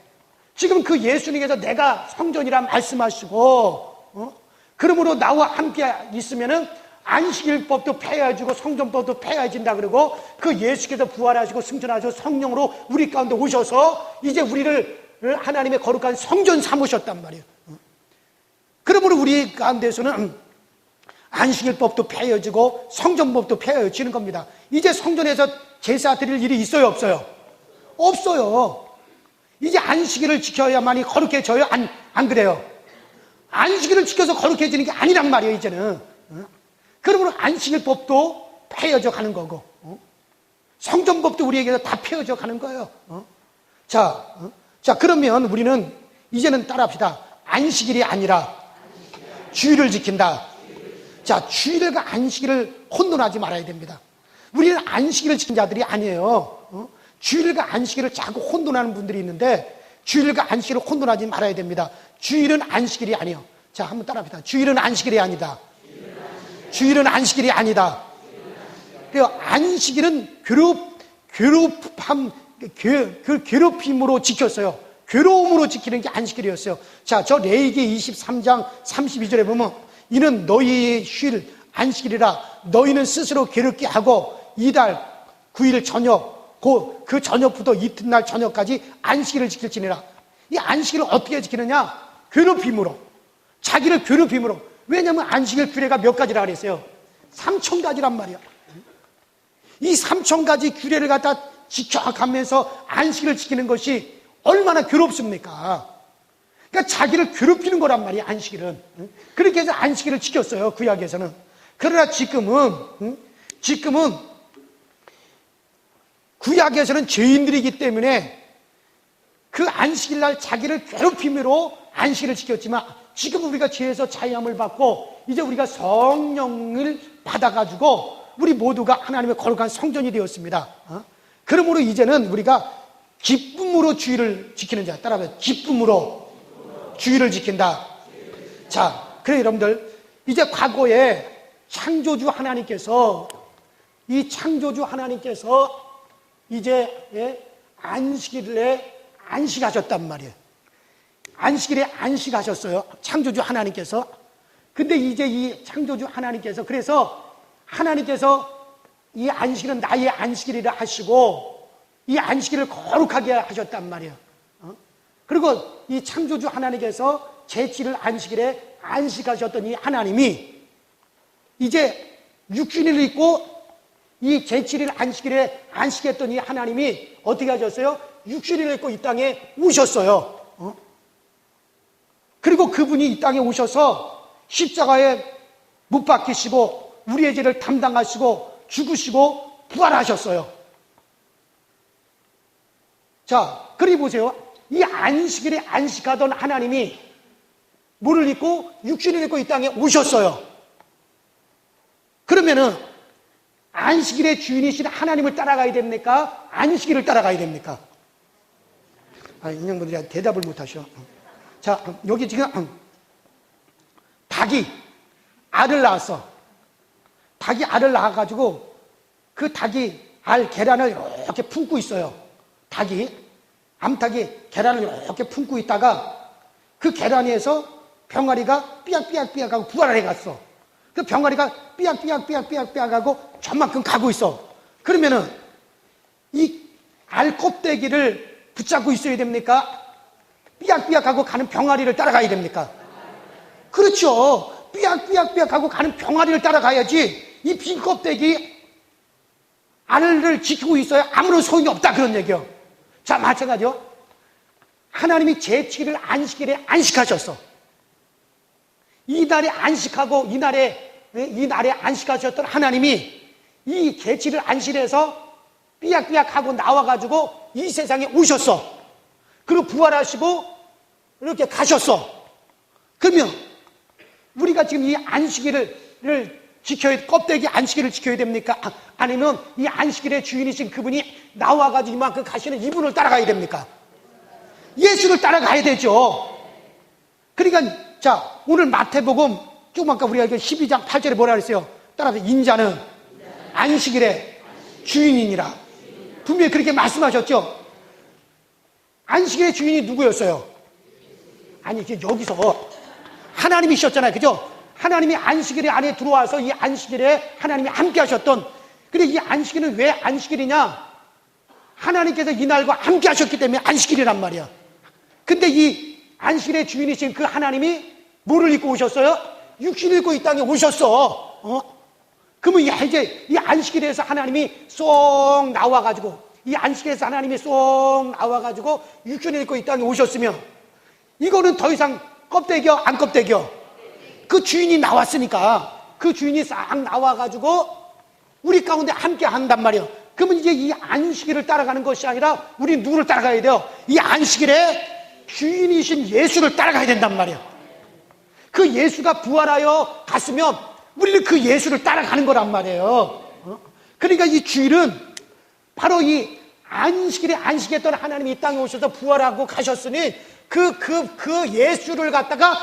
지금 그 예수님께서 내가 성전이라 말씀하시고 그러므로 나와 함께 있으면은 안식일법도 폐하여지고 성전법도 폐하여진다. 그리고 그 예수께서 부활하시고 승천하시고 성령으로 우리 가운데 오셔서 이제 우리를 하나님의 거룩한 성전 삼으셨단 말이에요. 그러므로 우리 가운데서는 안식일법도 폐하여지고 성전법도 폐하여지는 겁니다. 이제 성전에서 제사 드릴 일이 있어요, 없어요? 없어요. 이제 안식일을 지켜야만이 거룩해져요? 안 그래요? 안식일을 지켜서 거룩해지는 게 아니란 말이에요, 이제는. 그러므로 안식일법도 폐해져 가는 거고, 성전법도 우리에게서 다 폐해져 가는 거예요. 자, 그러면 우리는 이제는 따라합시다. 안식일이 아니라 주일을 지킨다. 자, 주일과 안식일을 혼돈하지 말아야 됩니다. 우리는 안식일을 지킨 자들이 아니에요. 주일과 안식일을 자꾸 혼돈하는 분들이 있는데, 주일과 안식일을 혼돈하지 말아야 됩니다. 주일은 안식일이 아니에요. 자, 한번 따라합시다. 주일은 안식일이 아니다. 주일은 안식일이 아니다. 그 안식일은 괴롭힘으로 지켰어요. 괴로움으로 지키는 게 안식일이었어요. 자, 저 레위기 23장 32절에 보면 이는 너희의 쉴 안식일이라 너희는 스스로 괴롭게 하고 이달 9일 저녁 그 저녁부터 이튿날 저녁까지 안식일을 지킬지니라. 이 안식일을 어떻게 지키느냐? 괴롭힘으로. 자기를 괴롭힘으로. 왜냐하면 안식일 규례가 몇 가지라 그랬어요? 3000가지란 말이야. 이 3000가지 규례를 갖다 지켜가면서 안식일을 지키는 것이 얼마나 괴롭습니까? 그러니까 자기를 괴롭히는 거란 말이야, 안식일은. 그렇게 해서 안식일을 지켰어요, 구약에서는. 그러나 지금은 구약에서는 죄인들이기 때문에 그 안식일 날 자기를 괴롭힘으로 안식일을 지켰지만, 지금 우리가 죄에서 자유함을 받고 이제 우리가 성령을 받아가지고 우리 모두가 하나님의 거룩한 성전이 되었습니다. 그러므로 이제는 우리가 기쁨으로 주의를 지키는 자, 따라해요. 기쁨으로 주의를 지킨다. 자, 그래 여러분들, 이제 과거에 창조주 하나님께서 이제 안식일에 안식하셨단 말이에요. 안식일에 안식하셨어요. 창조주 하나님께서. 근데 이제 이 창조주 하나님께서, 그래서 하나님께서 이 안식일은 나의 안식일이라 하시고 이 안식일을 거룩하게 하셨단 말이에요. 그리고 이 창조주 하나님께서 제7일 안식일에 안식하셨던 이 하나님이 이제 육신을 입고 이 제7일 안식일에 안식했던 이 하나님이 어떻게 하셨어요? 육신을 입고 이 땅에 오셨어요. 그리고 그분이 이 땅에 오셔서 십자가에 못 박히시고 우리의 죄를 담당하시고 죽으시고 부활하셨어요. 자, 그리 보세요. 이 안식일에 안식하던 하나님이 뭐를 입고 육신을 입고 이 땅에 오셨어요. 그러면은 안식일의 주인이신 하나님을 따라가야 됩니까? 안식일을 따라가야 됩니까? 인형분들이 대답을 못 하셔. 자, 여기 지금 닭이 알을 낳았어. 닭이 알을 낳아가지고 그 닭이 계란을 이렇게 품고 있어요. 암탉이 계란을 이렇게 품고 있다가 그 계란에서 병아리가 삐약삐약삐약 하고 부활을 해갔어. 그 병아리가 삐약삐약삐약삐약 하고 저만큼 가고 있어. 그러면은 이 알 껍데기를 붙잡고 있어야 됩니까? 삐약삐약 하고 가는 병아리를 따라가야 됩니까? 그렇죠. 삐약삐약삐약 하고 가는 병아리를 따라가야지 이 빈 껍데기 알을 지키고 있어야 아무런 소용이 없다, 그런 얘기요. 자, 마찬가지요. 하나님이 제7일 안식일에 안식하셨어. 이날에 안식하고 이날에 안식하셨던 하나님이 이 제7일 안식일에서 삐약삐약하고 나와가지고 이 세상에 오셨어. 그리고 부활하시고 이렇게 가셨어. 그러면 우리가 지금 이 안식일을 껍데기 안식일을 지켜야 됩니까? 아니면 이 안식일의 주인이신 그분이 나와가지고 이만큼 가시는 이분을 따라가야 됩니까? 예수를 따라가야 되죠. 그러니까 자, 오늘 마태복음 조금 아까 우리가 12장 8절에 뭐라 그랬어요? 따라서 인자는 안식일의 주인이니라. 분명히 그렇게 말씀하셨죠. 안식일의 주인이 누구였어요? 아니, 여기서 하나님이셨잖아요. 그죠? 하나님이 안식일 안에 들어와서 이 안식일에 하나님이 함께 하셨던, 근데 이 안식일은 왜 안식일이냐? 하나님께서 이날과 함께 하셨기 때문에 안식일이란 말이야. 근데 이 안식일의 주인이신 그 하나님이 뭐를 입고 오셨어요? 육신을 입고 이 땅에 오셨어. 그러면 이제 이 안식일에서 하나님이 쏙 나와가지고, 이 안식일에서 하나님이 쏙 나와가지고 육신을 입고 이 땅에 오셨으면 이거는 더 이상 껍데기요? 안 껍데기요? 그 주인이 나왔으니까 그 주인이 싹 나와가지고 우리 가운데 함께 한단 말이에요. 그러면 이제 이 안식일을 따라가는 것이 아니라 우리 누구를 따라가야 돼요? 이 안식일에 주인이신 예수를 따라가야 된단 말이에요. 그 예수가 부활하여 갔으면 우리는 그 예수를 따라가는 거란 말이에요. 그러니까 이 주일은 바로 이 안식일에 안식했던 하나님이 이 땅에 오셔서 부활하고 가셨으니 그 예수를 갖다가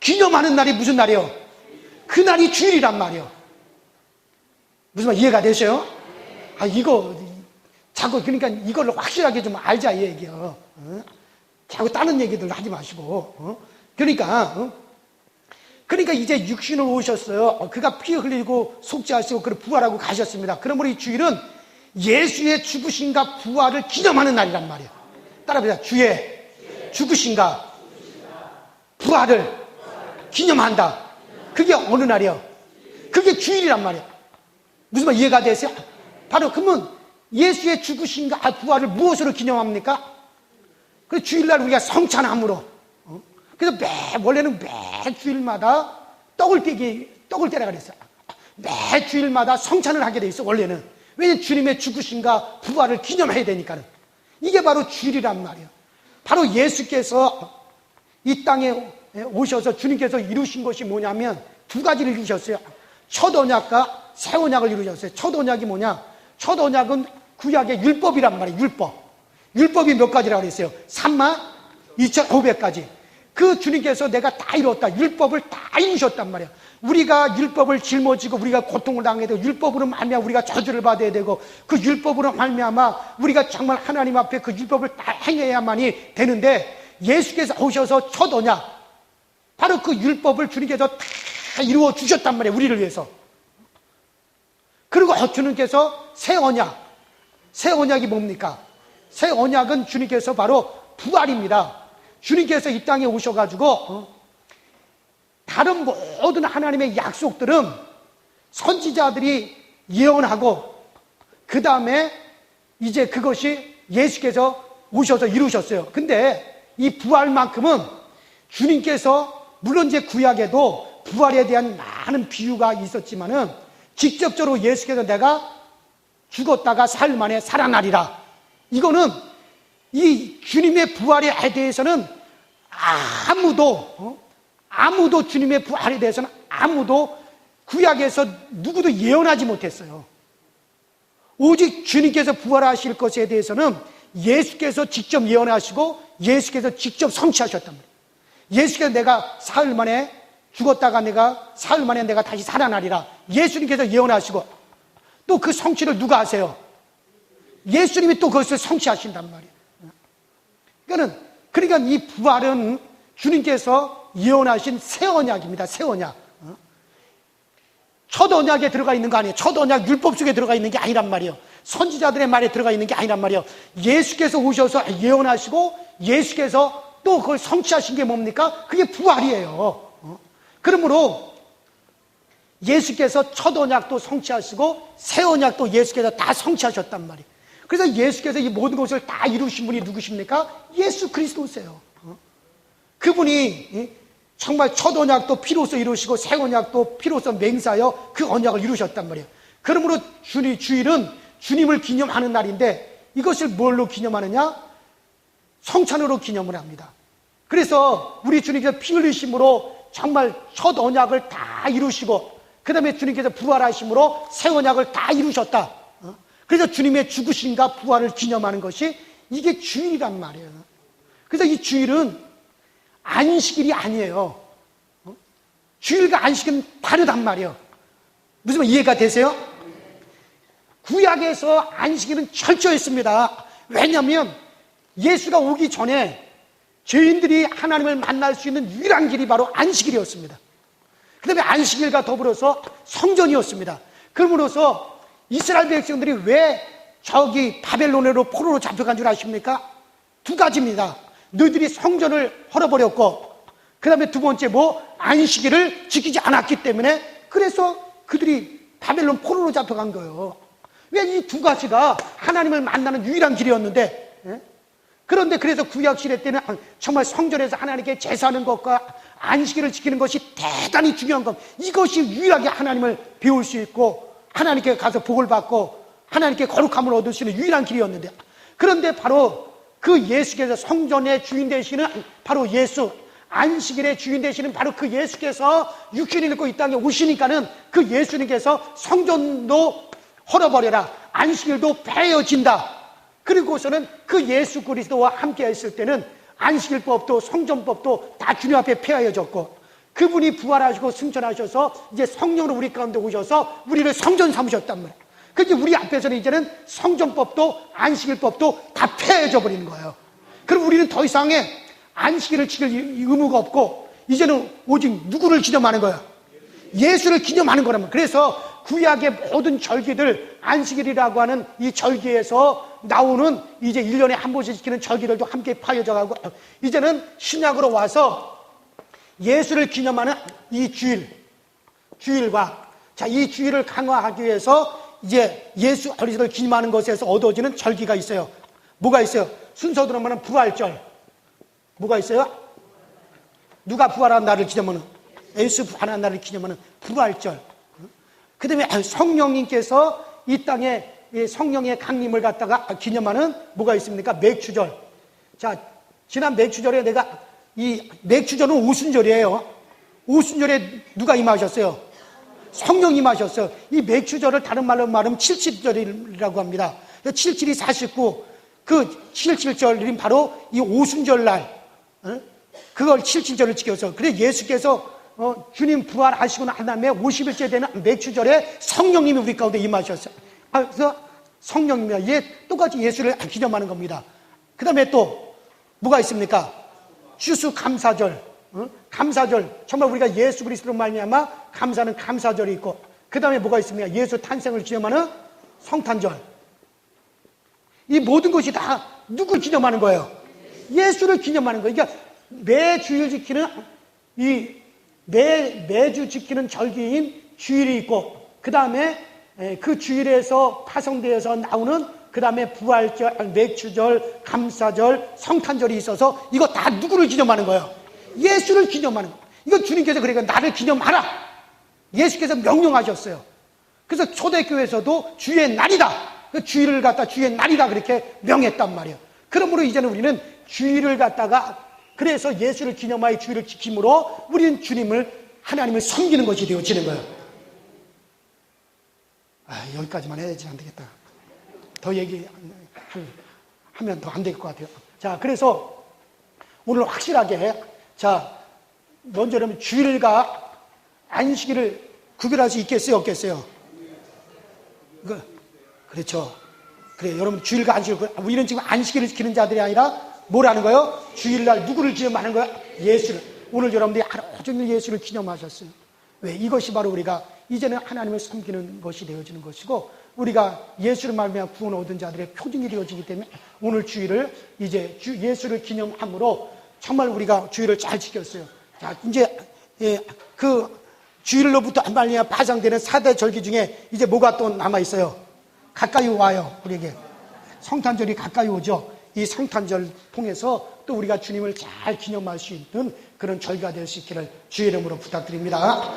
기념하는 날이 무슨 날이에요? 그 날이 주일이란 말이에요. 무슨 말 이해가 되셔요? 이거 자꾸 그러니까 이걸 확실하게 좀 알자 이 얘기예요. 자꾸 다른 얘기들 하지 마시고. 그러니까 이제 육신으로 오셨어요. 그가 피 흘리고 속죄하시고 그를 부활하고 가셨습니다. 그러므로 이 주일은 예수의 죽으심과 부활을 기념하는 날이란 말이에요. 따라해보자. 주의 죽으심과 부활을 기념한다. 그게 어느 날이에요? 그게 주일이란 말이에요. 무슨 말 이해가 되세요? 바로 그러면 예수의 죽으심과 부활을 무엇으로 기념합니까? 그 주일날 우리가 성찬함으로. 그래서 원래는 매 주일마다 떡을 떼라 그랬어요. 매 주일마다 성찬을 하게 돼 있어, 원래는. 왜냐면 주님의 죽으심과 부활을 기념해야 되니까는. 이게 바로 주일이란 말이에요. 바로 예수께서 이 땅에 오셔서 주님께서 이루신 것이 뭐냐면 두 가지를 이루셨어요. 첫 언약과 새 언약을 이루셨어요. 첫 언약이 뭐냐? 첫 언약은 구약의 율법이란 말이에요. 율법이 몇 가지라고 그랬어요? 32,500가지. 그 주님께서 내가 다 이뤘다. 율법을 다 이루셨단 말이야. 우리가 율법을 짊어지고 우리가 고통을 당해야 되고 율법으로 말미암아 우리가 저주를 받아야 되고 그 율법으로 말미암아 우리가 정말 하나님 앞에 그 율법을 다 행해야만이 되는데 예수께서 오셔서 첫 언약, 바로 그 율법을 주님께서 다 이루어 주셨단 말이에요. 우리를 위해서. 그리고 주님께서 새 언약이 뭡니까? 새 언약은 주님께서 바로 부활입니다. 주님께서 이 땅에 오셔가지고 다른 모든 하나님의 약속들은 선지자들이 예언하고 그 다음에 이제 그것이 예수께서 오셔서 이루셨어요. 근데 이 부활만큼은 주님께서 물론 이제 구약에도 부활에 대한 많은 비유가 있었지만은 직접적으로 예수께서 내가 죽었다가 사흘 만에 살아나리라. 이거는 이 주님의 부활에 대해서는 아무도 주님의 부활에 대해서는 아무도 구약에서 누구도 예언하지 못했어요. 오직 주님께서 부활하실 것에 대해서는 예수께서 직접 예언하시고 예수께서 직접 성취하셨단 말이에요. 예수께서 내가 사흘 만에 죽었다가 내가 사흘 만에 내가 다시 살아나리라. 예수님께서 예언하시고 또 그 성취를 누가 하세요? 예수님이 또 그것을 성취하신단 말이에요. 그러니까 이 부활은 주님께서 예언하신 새 언약입니다. 새 언약. 첫 언약에 들어가 있는 거 아니에요. 첫 언약 율법 속에 들어가 있는 게 아니란 말이에요. 선지자들의 말에 들어가 있는 게 아니란 말이에요. 예수께서 오셔서 예언하시고 예수께서 또 그걸 성취하신 게 뭡니까? 그게 부활이에요. 그러므로 예수께서 첫 언약도 성취하시고 새 언약도 예수께서 다 성취하셨단 말이에요. 그래서 예수께서 이 모든 것을 다 이루신 분이 누구십니까? 예수 그리스도세요. 그분이 정말 첫 언약도 피로써 이루시고 새 언약도 피로써 맹세하여 그 언약을 이루셨단 말이에요. 그러므로 주일은 주님을 기념하는 날인데 이것을 뭘로 기념하느냐? 성찬으로 기념을 합니다. 그래서 우리 주님께서 피 흘리심으로 정말 첫 언약을 다 이루시고 그 다음에 주님께서 부활하심으로 새 언약을 다 이루셨다. 그래서 주님의 죽으심과 부활을 기념하는 것이 이게 주일이란 말이에요. 그래서 이 주일은 안식일이 아니에요. 주일과 안식은 다르단 말이에요. 무슨 말 이해가 되세요? 구약에서 안식일은 철저했습니다. 왜냐하면 예수가 오기 전에 죄인들이 하나님을 만날 수 있는 유일한 길이 바로 안식일이었습니다. 그 다음에 안식일과 더불어서 성전이었습니다. 그러므로서 이스라엘 백성들이 왜 저기 바벨론으로 포로로 잡혀간 줄 아십니까? 두 가지입니다. 너희들이 성전을 헐어버렸고 그 다음에 두 번째 안식일을 지키지 않았기 때문에 그래서 그들이 바벨론 포로로 잡혀간 거예요. 왜 이 두 가지가 하나님을 만나는 유일한 길이었는데 그런데 그래서 구약 시대 때는 정말 성전에서 하나님께 제사하는 것과 안식일을 지키는 것이 대단히 중요한 것, 이것이 유일하게 하나님을 배울 수 있고 하나님께 가서 복을 받고 하나님께 거룩함을 얻을 수 있는 유일한 길이었는데, 그런데 바로 그 예수께서 성전의 주인 되시는 바로 예수, 안식일의 주인 되시는 바로 그 예수께서 육신을 입고 이 땅에 오시니까는 그 예수님께서 성전도 헐어버려라, 안식일도 베어진다. 그리고서는 그 예수 그리스도와 함께 했을 때는 안식일법도 성전법도 다 주님 앞에 폐하여졌고, 그분이 부활하시고 승천하셔서 이제 성령으로 우리 가운데 오셔서 우리를 성전 삼으셨단 말이에요. 그러니까 우리 앞에서는 이제는 성전법도 안식일법도 다 폐해져 버리는 거예요. 그럼 우리는 더 이상의 안식일을 지킬 의무가 없고 이제는 오직 누구를 기념하는 거야? 예수를 기념하는 거라면. 그래서 구약의 모든 절기들, 안식일이라고 하는 이 절기에서 나오는 이제 1년에 한 번씩 지키는 절기들도 함께 파여져 가고, 이제는 신약으로 와서 예수를 기념하는 이 주일과, 자, 이 주일을 강화하기 위해서 이제 예수 그리스도를 기념하는 것에서 얻어지는 절기가 있어요. 뭐가 있어요? 순서대로 말하면 부활절. 뭐가 있어요? 누가 부활한 날을 기념하는? 예수 부활한 날을 기념하는 부활절. 그 다음에 성령님께서 이 땅에 성령의 강림을 갖다가 기념하는 뭐가 있습니까? 맥주절. 자, 지난 맥주절에 내가 이 맥주절은 오순절이에요. 오순절에 누가 임하셨어요? 성령 임하셨어요. 이 맥추절을 다른 말로 말하면 칠칠절이라고 합니다. 77이 49, 그 77절이 바로 이 오순절 날, 그걸 77절을 지켜서, 그래 예수께서 주님 부활하시고 난 다음에 50일째 되는 맥추절에 성령님이 우리 가운데 임하셨어요. 그래서 성령님이 똑같이 예수를 기념하는 겁니다. 그 다음에 또 뭐가 있습니까? 추수감사절, 감사절. 정말 우리가 예수 그리스도로 말미암아 감사는 감사절이 있고, 그 다음에 뭐가 있습니까? 예수 탄생을 기념하는 성탄절. 이 모든 것이 다 누굴 기념하는 거예요? 예수를 기념하는 거예요. 그러니까 매주일 지키는 매주 지키는 절기인 주일이 있고, 그 다음에 그 주일에서 파송되어서 나오는 그 다음에 부활절, 맥추절, 감사절, 성탄절이 있어서 이거 다 누구를 기념하는 거예요? 예수를 기념하는 거예요. 이거 주님께서 그러니까 나를 기념하라. 예수께서 명령하셨어요. 그래서 초대교회에서도 주의 날이다. 그 주일을 갖다 주의 날이다 그렇게 명했단 말이에요. 그러므로 이제는 우리는 주일을 갖다가 그래서 예수를 기념하여 주일을 지킴으로 우리는 주님을 하나님을 섬기는 것이 되어지는 거예요. 여기까지만 해야지 안 되겠다. 더 얘기하면 더 안 될 것 같아요. 자, 그래서 오늘 확실하게 먼저 그러면 주일과 안식일을 구별할 수 있겠어요, 없겠어요? 그렇죠. 그래, 여러분 주일과 안식일, 우리는 지금 안식일을 지키는 자들이 아니라 뭐라는 거예요? 주일날 누구를 기념하는 거예요? 예수를. 오늘 여러분들이 하루 종일 예수를 기념하셨어요. 왜? 이것이 바로 우리가 이제는 하나님을 섬기는 것이 되어지는 것이고, 우리가 예수를 말미암아 구원 얻은 자들의 표징이 되어지기 때문에 오늘 주일을 이제 예수를 기념함으로 정말 우리가 주일을 잘 지켰어요. 자, 이제 그 주일로부터 말미암아 파상되는 4대 절기 중에 이제 뭐가 또 남아 있어요? 가까이 와요. 우리에게 성탄절이 가까이 오죠. 이 성탄절 통해서 또 우리가 주님을 잘 기념할 수 있는 그런 절기가 될 수 있기를 주의 이름으로 부탁드립니다.